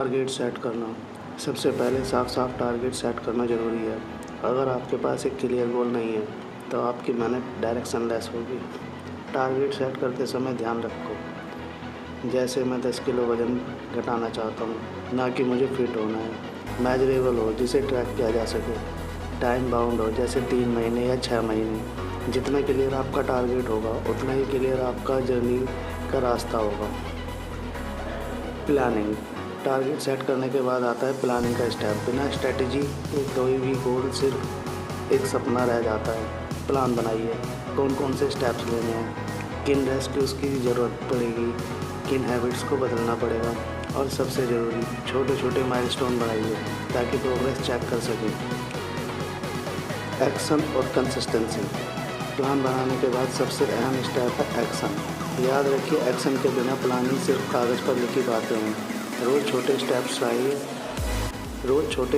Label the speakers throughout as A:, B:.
A: Target set करना। सबसे पहले साफ टारगेट सेट करना ज़रूरी है। अगर आपके पास एक क्लियर गोल नहीं है तो आपकी मेहनत डायरेक्शनलेस होगी। टारगेट सेट करते समय ध्यान रखो, जैसे मैं 10 किलो वज़न घटाना चाहता हूँ, ना कि मुझे फिट होना है। मेजरेबल हो, जिसे ट्रैक किया जा सके। टाइम बाउंड हो, जैसे 3 महीने या 6 महीने। जितना क्लियर आपका टारगेट होगा उतना ही क्लियर आपका जर्नी का रास्ता होगा। प्लानिंग। टारगेट सेट करने के बाद आता है प्लानिंग का स्टेप। बिना स्ट्रेटजी के कोई भी गोल सिर्फ एक सपना रह जाता है। प्लान बनाइए, कौन कौन से स्टेप्स लेने हैं, किन रेस्क्यूज़ की ज़रूरत पड़ेगी, किन हैबिट्स को बदलना पड़ेगा, और सबसे ज़रूरी छोटे छोटे माइलस्टोन बनाइए ताकि प्रोग्रेस चेक कर सकें। एक्शन और कंसिस्टेंसी। प्लान बनाने के बाद सबसे अहम स्टेप है एक्शन। याद रखिए, एक्शन के बिना प्लानिंग सिर्फ कागज़ पर लिखी बातें हैं। रोज़ छोटे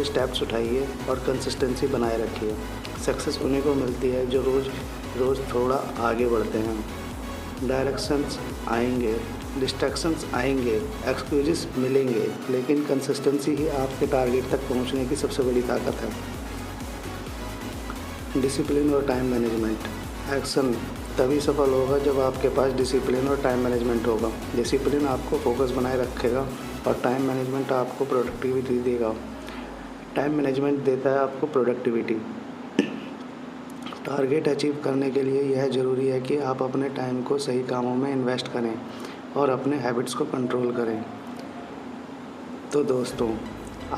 A: स्टेप्स उठाइए और कंसिस्टेंसी बनाए रखिए। सक्सेस उन्हीं को मिलती है जो रोज़ थोड़ा आगे बढ़ते हैं। डिस्ट्रैक्शंस आएंगे, एक्सक्यूज़ेस मिलेंगे, लेकिन कंसिस्टेंसी ही आपके टारगेट तक पहुंचने की सबसे बड़ी ताकत है। डिसिप्लिन और टाइम मैनेजमेंट। एक्शन तभी सफल होगा जब आपके पास डिसिप्लिन और टाइम मैनेजमेंट होगा। डिसिप्लिन आपको फोकस बनाए रखेगा और टाइम मैनेजमेंट आपको प्रोडक्टिविटी देगा। टाइम मैनेजमेंट देता है आपको प्रोडक्टिविटी। टारगेट अचीव करने के लिए यह ज़रूरी है कि आप अपने टाइम को सही कामों में इन्वेस्ट करें और अपने हैबिट्स को कंट्रोल करें। तो दोस्तों,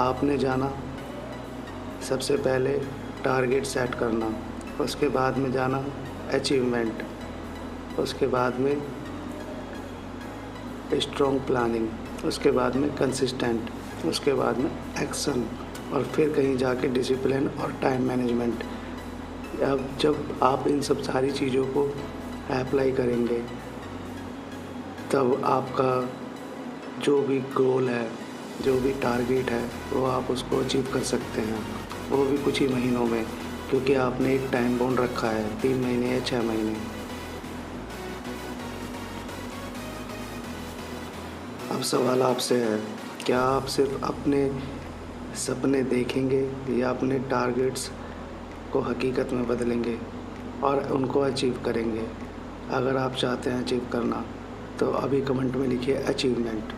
A: आपने जाना सबसे पहले टारगेट सेट करना, उसके बाद में जाना अचीवमेंट, उसके बाद में स्ट्रॉन्ग प्लानिंग, उसके बाद में कंसिस्टेंट, उसके बाद में एक्शन, और फिर कहीं जाके डिसिप्लिन और टाइम मैनेजमेंट। अब जब आप इन सब सारी चीज़ों को अप्लाई करेंगे तब आपका जो भी गोल है, जो भी टारगेट है, वो आप उसको अचीव कर सकते हैं, वो भी कुछ ही महीनों में, क्योंकि आपने एक टाइम बाउंड रखा है 3 महीने या 6 महीने। अब सवाल आपसे है, क्या आप सिर्फ अपने सपने देखेंगे या अपने टारगेट्स को हकीकत में बदलेंगे और उनको अचीव करेंगे? अगर आप चाहते हैं अचीव करना तो अभी कमेंट में लिखिए अचीवमेंट।